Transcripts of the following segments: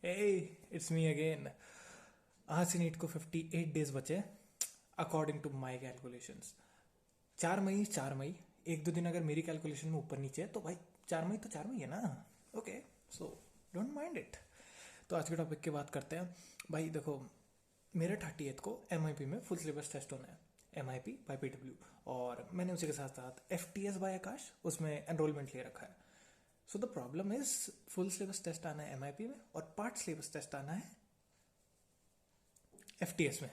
Hey, it's me again. आज से NEET को 58 डेज बचे अकॉर्डिंग टू माई कैलकुलेशंस। 4 मई 4 मई, एक दो दिन अगर मेरी कैलकुलेशन में ऊपर नीचे है तो भाई 4 मई तो 4 मई है ना। Okay, so don't mind it. तो आज के टॉपिक की बात करते हैं। भाई देखो, मेरे 30th को MIP में फुल सिलेबस टेस्ट होना है, MIP बाय PW, और मैंने उसी के साथ साथ FTS बाय आकाश उसमें एनरोलमेंट ले रखा है। So the problem is full syllabus test आना है MIP में और पार्ट सिलेबस टेस्ट आना है FTS में।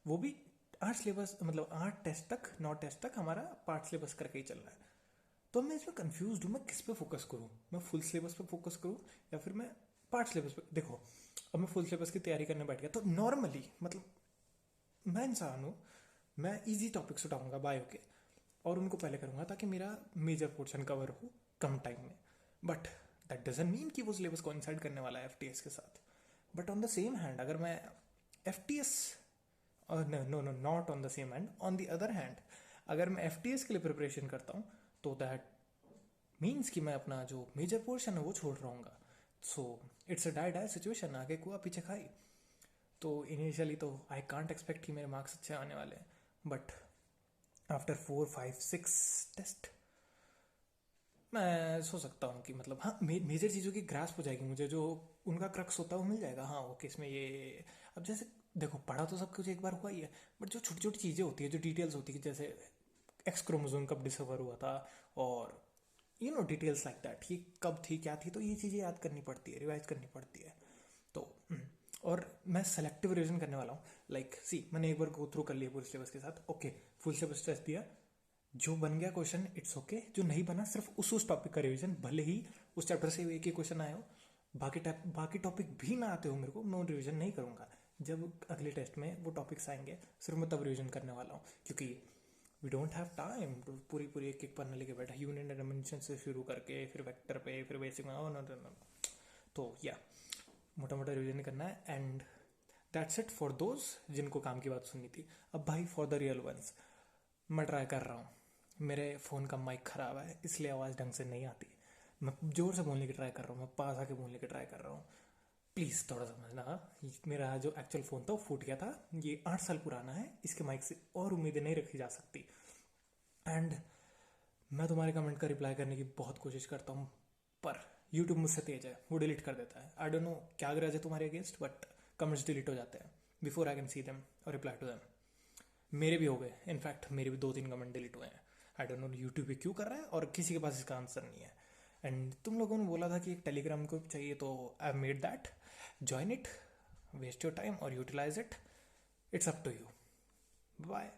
वो भी 8 सिलेबस, मतलब 8 टेस्ट तक, 9 टेस्ट तक हमारा पार्ट सिलेबस करके ही चल रहा है। तो मैं इसमें कंफ्यूज हूँ, मैं किस पे फोकस करूँ? मैं फुल सिलेबस पे फोकस करूँ या फिर मैं पार्ट सिलेबस पे? देखो, अब मैं फुल सिलेबस की तैयारी करने बैठ गया तो नॉर्मली, मतलब मैं इंसान हूँ, मैं इजी टॉपिक्स उठाऊंगा बायो के और उनको पहले करूंगा ताकि मेरा मेजर पोर्शन कवर हो कम टाइम में। बट दैट डजंट मीन कि वो सिलेबस कोइंसाइड करने वाला है FTS के साथ। But on the same hand अगर मैं FTS, no no, not on the same hand, on the other hand अगर मैं FTS के लिए प्रिपरेशन करता हूँ तो दैट मीन्स कि मैं अपना जो मेजर पोर्शन है वो छोड़ रहा हूँ। So it's a die die situation, आगे कुआ पीछे खाई। तो इनिशियली तो आई कांट एक्सपेक्ट कि मेरे मार्क्स अच्छे आने वाले हैं, बट आफ्टर 4 5 6 टेस्ट मैं सोच सकता हूँ कि मतलब हाँ, मेजर चीज़ों की ग्रास्प हो जाएगी मुझे, जो उनका क्रक्स होता है वो मिल जाएगा। हाँ ओके, इसमें ये अब जैसे देखो, पढ़ा तो सब कुछ एक बार हुआ ही है, बट जो छोटी छोटी चीज़ें होती है, जो डिटेल्स होती है, जैसे एक्स क्रोमोसोम कब डिसकवर हुआ था, और डिटेल्स लाइक दैट, ये कब थी क्या थी, तो ये चीज़ें याद करनी पड़ती है, रिवाइज करनी पड़ती है। तो और मैं सेलेक्टिव रिविजन करने वाला हूँ। लाइक सी, मैंने एक बार गो थ्रू कर लिया पूरे सिलेबस के साथ, ओके, फुल सिलेबस टेस्ट दिया, जो बन गया क्वेश्चन इट्स ओके, जो नहीं बना सिर्फ उस टॉपिक का रिवीजन, भले ही उस चैप्टर से एक ही क्वेश्चन आया हो, बाकी टॉपिक भी ना आते हो मेरे को, मैं रिवीजन नहीं करूंगा। जब अगले टेस्ट में वो टॉपिक्स आएंगे सिर्फ मैं तब रिवीजन करने वाला हूँ, क्योंकि we don't have time to पूरी पूरी एक एक पन्ना लेके बैठा, यूनियन एंड डायमेंशन से शुरू करके फिर वेक्टर पे फिर बेसिक में। No no no. तो या मोटा मोटा रिवीजन करना है, and that's it for those जिनको काम की बात सुननी थी। अब भाई फॉर द रियल वंस, मैं ट्राई कर रहा हूँ। मेरे फ़ोन का माइक ख़राब है इसलिए आवाज़ ढंग से नहीं आती। मैं ज़ोर से बोलने की ट्राई कर रहा हूँ, मैं पास आके बोलने की ट्राई कर रहा हूँ। प्लीज़ थोड़ा समझना। मेरा जो एक्चुअल फ़ोन था वो फूट गया था, ये 8 साल पुराना है, इसके माइक से और उम्मीदें नहीं रखी जा सकती। एंड मैं तुम्हारे कमेंट का रिप्लाई करने की बहुत कोशिश करता हूँ, पर यूट्यूब मुझसे तेज है, वो डिलीट कर देता है। आई डोंट नो क्या ग्रज है तुम्हारे अगेंस्ट, बट कमेंट्स डिलीट हो जाते हैं before I can see them और रिप्लाई टू देम। मेरे भी हो गए, इनफैक्ट मेरे भी 2 3 कमेंट डिलीट हुए हैं। आई डोंट नो यूट्यूब पे क्यों कर रहा है, और किसी के पास इसका आंसर नहीं है। एंड तुम लोगों ने बोला था कि एक टेलीग्राम ग्रुप चाहिए, तो I made that, join it, waste your time और utilize it, it's up to you. Bye.